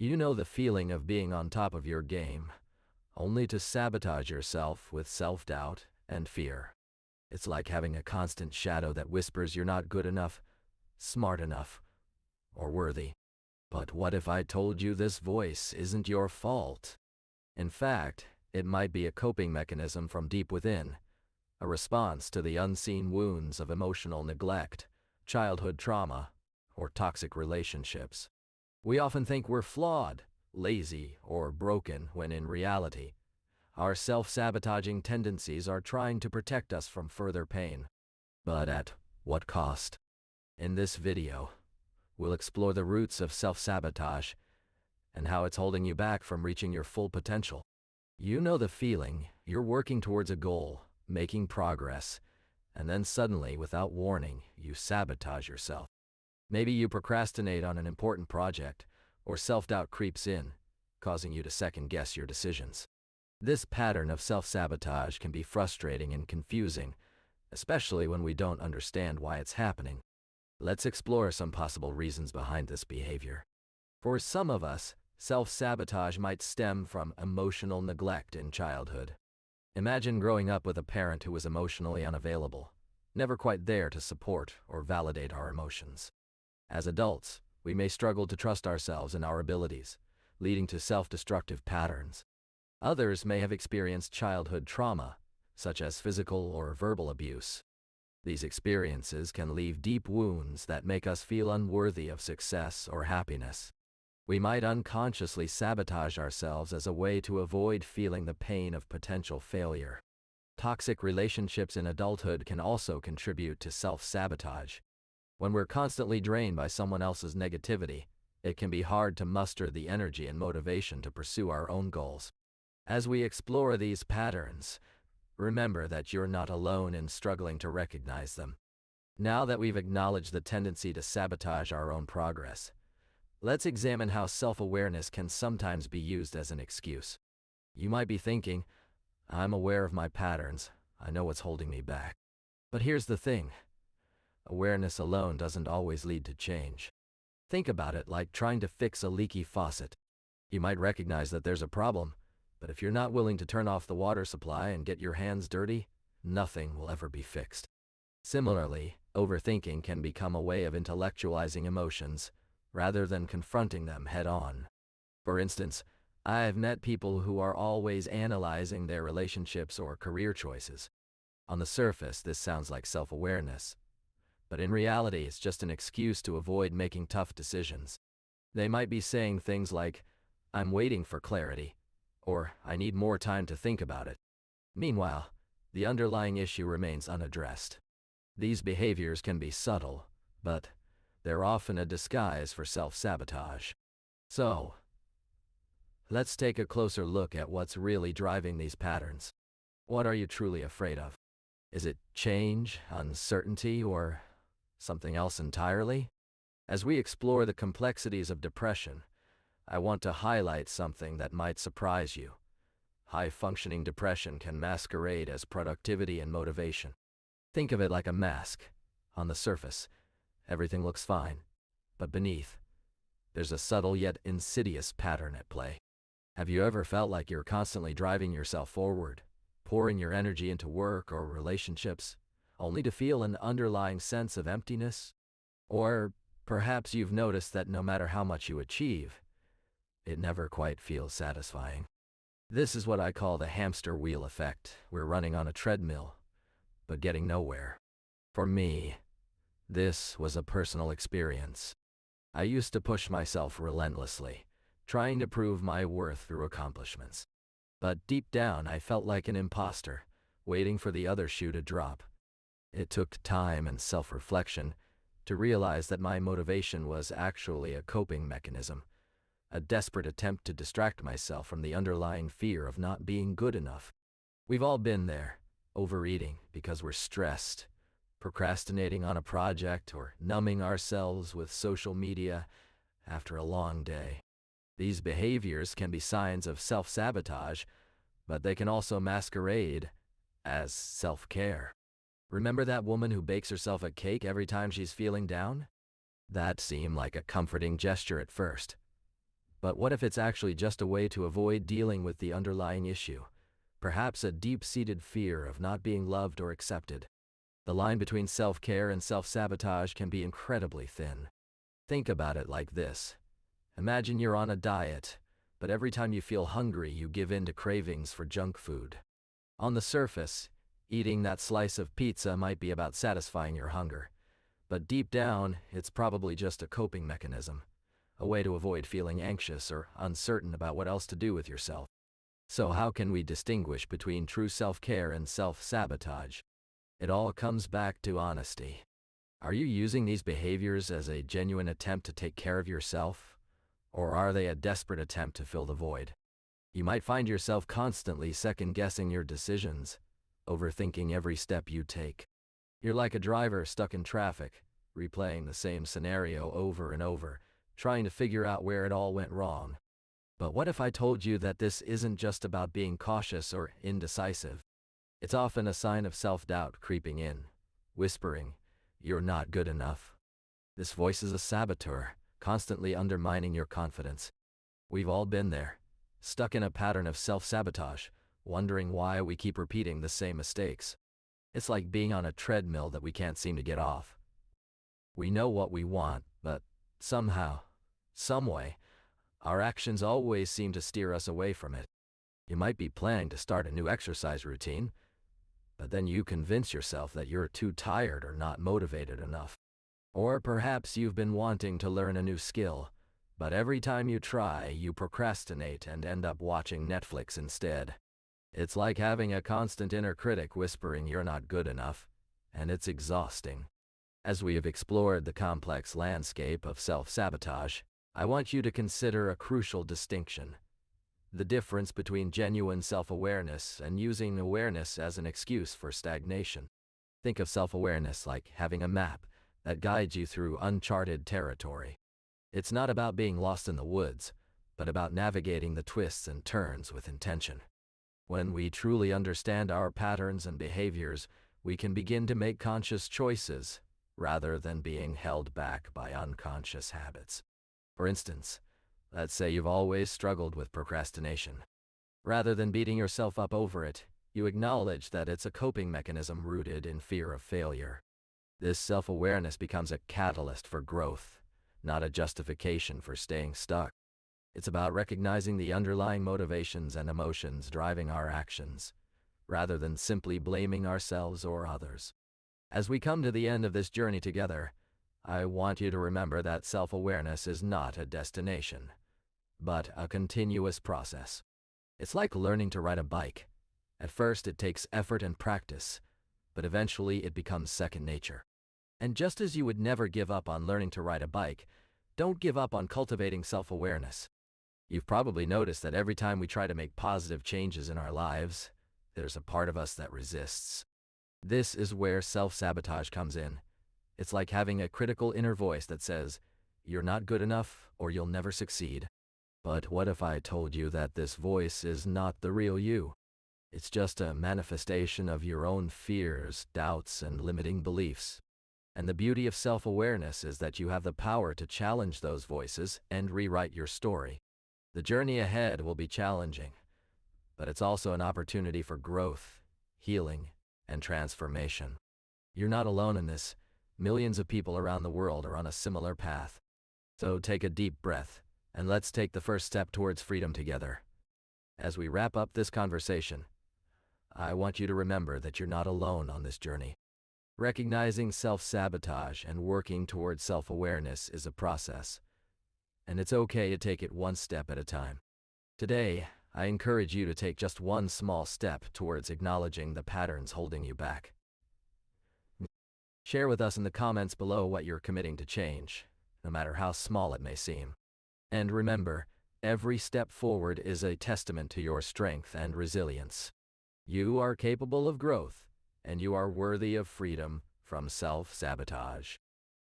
You know the feeling of being on top of your game, only to sabotage yourself with self-doubt and fear. It's like having a constant shadow that whispers you're not good enough, smart enough, or worthy. But what if I told you this voice isn't your fault? In fact, it might be a coping mechanism from deep within, a response to the unseen wounds of emotional neglect, childhood trauma, or toxic relationships. We often think we're flawed, lazy, or broken when in reality, our self-sabotaging tendencies are trying to protect us from further pain. But at what cost? In this video, we'll explore the roots of self-sabotage and how it's holding you back from reaching your full potential. You know the feeling, you're working towards a goal, making progress, and then suddenly, without warning, you sabotage yourself. Maybe you procrastinate on an important project, or self-doubt creeps in, causing you to second-guess your decisions. This pattern of self-sabotage can be frustrating and confusing, especially when we don't understand why it's happening. Let's explore some possible reasons behind this behavior. For some of us, self-sabotage might stem from emotional neglect in childhood. Imagine growing up with a parent who was emotionally unavailable, never quite there to support or validate our emotions. As adults, we may struggle to trust ourselves and our abilities, leading to self-destructive patterns. Others may have experienced childhood trauma, such as physical or verbal abuse. These experiences can leave deep wounds that make us feel unworthy of success or happiness. We might unconsciously sabotage ourselves as a way to avoid feeling the pain of potential failure. Toxic relationships in adulthood can also contribute to self-sabotage. When we're constantly drained by someone else's negativity, it can be hard to muster the energy and motivation to pursue our own goals. As we explore these patterns, remember that you're not alone in struggling to recognize them. Now that we've acknowledged the tendency to sabotage our own progress, let's examine how self-awareness can sometimes be used as an excuse. You might be thinking, I'm aware of my patterns, I know what's holding me back. But here's the thing. Awareness alone doesn't always lead to change. Think about it like trying to fix a leaky faucet. You might recognize that there's a problem, but if you're not willing to turn off the water supply and get your hands dirty, nothing will ever be fixed. Similarly, overthinking can become a way of intellectualizing emotions, rather than confronting them head-on. For instance, I've met people who are always analyzing their relationships or career choices. On the surface, this sounds like self-awareness, but in reality, it's just an excuse to avoid making tough decisions. They might be saying things like, I'm waiting for clarity, or I need more time to think about it. Meanwhile, the underlying issue remains unaddressed. These behaviors can be subtle, but they're often a disguise for self-sabotage. So, let's take a closer look at what's really driving these patterns. What are you truly afraid of? Is it change, uncertainty, or something else entirely? As we explore the complexities of depression, I want to highlight something that might surprise you. High-functioning depression can masquerade as productivity and motivation. Think of it like a mask. On the surface, everything looks fine, but beneath, there's a subtle yet insidious pattern at play. Have you ever felt like you're constantly driving yourself forward, pouring your energy into work or relationships, only to feel an underlying sense of emptiness? Or perhaps you've noticed that no matter how much you achieve, it never quite feels satisfying. This is what I call the hamster wheel effect. We're running on a treadmill, but getting nowhere. For me, this was a personal experience. I used to push myself relentlessly, trying to prove my worth through accomplishments. But deep down, I felt like an imposter, waiting for the other shoe to drop. It took time and self-reflection to realize that my motivation was actually a coping mechanism, a desperate attempt to distract myself from the underlying fear of not being good enough. We've all been there, overeating because we're stressed, procrastinating on a project, or numbing ourselves with social media after a long day. These behaviors can be signs of self-sabotage, but they can also masquerade as self-care. Remember that woman who bakes herself a cake every time she's feeling down? That seemed like a comforting gesture at first. But what if it's actually just a way to avoid dealing with the underlying issue? Perhaps a deep-seated fear of not being loved or accepted. The line between self-care and self-sabotage can be incredibly thin. Think about it like this. Imagine you're on a diet, but every time you feel hungry, you give in to cravings for junk food. On the surface, eating that slice of pizza might be about satisfying your hunger, but deep down, it's probably just a coping mechanism, a way to avoid feeling anxious or uncertain about what else to do with yourself. So how can we distinguish between true self-care and self-sabotage? It all comes back to honesty. Are you using these behaviors as a genuine attempt to take care of yourself? Or are they a desperate attempt to fill the void? You might find yourself constantly second-guessing your decisions, overthinking every step you take. You're like a driver stuck in traffic, replaying the same scenario over and over, trying to figure out where it all went wrong. But what if I told you that this isn't just about being cautious or indecisive? It's often a sign of self-doubt creeping in, whispering, "You're not good enough." This voice is a saboteur, constantly undermining your confidence. We've all been there, stuck in a pattern of self-sabotage, wondering why we keep repeating the same mistakes. It's like being on a treadmill that we can't seem to get off. We know what we want, but somehow, someway, our actions always seem to steer us away from it. You might be planning to start a new exercise routine, but then you convince yourself that you're too tired or not motivated enough. Or perhaps you've been wanting to learn a new skill, but every time you try, you procrastinate and end up watching Netflix instead. It's like having a constant inner critic whispering you're not good enough, and it's exhausting. As we have explored the complex landscape of self-sabotage, I want you to consider a crucial distinction: the difference between genuine self-awareness and using awareness as an excuse for stagnation. Think of self-awareness like having a map that guides you through uncharted territory. It's not about being lost in the woods, but about navigating the twists and turns with intention. When we truly understand our patterns and behaviors, we can begin to make conscious choices, rather than being held back by unconscious habits. For instance, let's say you've always struggled with procrastination. Rather than beating yourself up over it, you acknowledge that it's a coping mechanism rooted in fear of failure. This self-awareness becomes a catalyst for growth, not a justification for staying stuck. It's about recognizing the underlying motivations and emotions driving our actions, rather than simply blaming ourselves or others. As we come to the end of this journey together, I want you to remember that self-awareness is not a destination, but a continuous process. It's like learning to ride a bike. At first it takes effort and practice, but eventually it becomes second nature. And just as you would never give up on learning to ride a bike, don't give up on cultivating self-awareness. You've probably noticed that every time we try to make positive changes in our lives, there's a part of us that resists. This is where self-sabotage comes in. It's like having a critical inner voice that says, "You're not good enough or you'll never succeed." But what if I told you that this voice is not the real you? It's just a manifestation of your own fears, doubts, and limiting beliefs. And the beauty of self-awareness is that you have the power to challenge those voices and rewrite your story. The journey ahead will be challenging, but it's also an opportunity for growth, healing, and transformation. You're not alone in this. Millions of people around the world are on a similar path. So take a deep breath, and let's take the first step towards freedom together. As we wrap up this conversation, I want you to remember that you're not alone on this journey. Recognizing self-sabotage and working towards self-awareness is a process, and it's okay to take it one step at a time. Today, I encourage you to take just one small step towards acknowledging the patterns holding you back. Share with us in the comments below what you're committing to change, no matter how small it may seem. And remember, every step forward is a testament to your strength and resilience. You are capable of growth, and you are worthy of freedom from self-sabotage.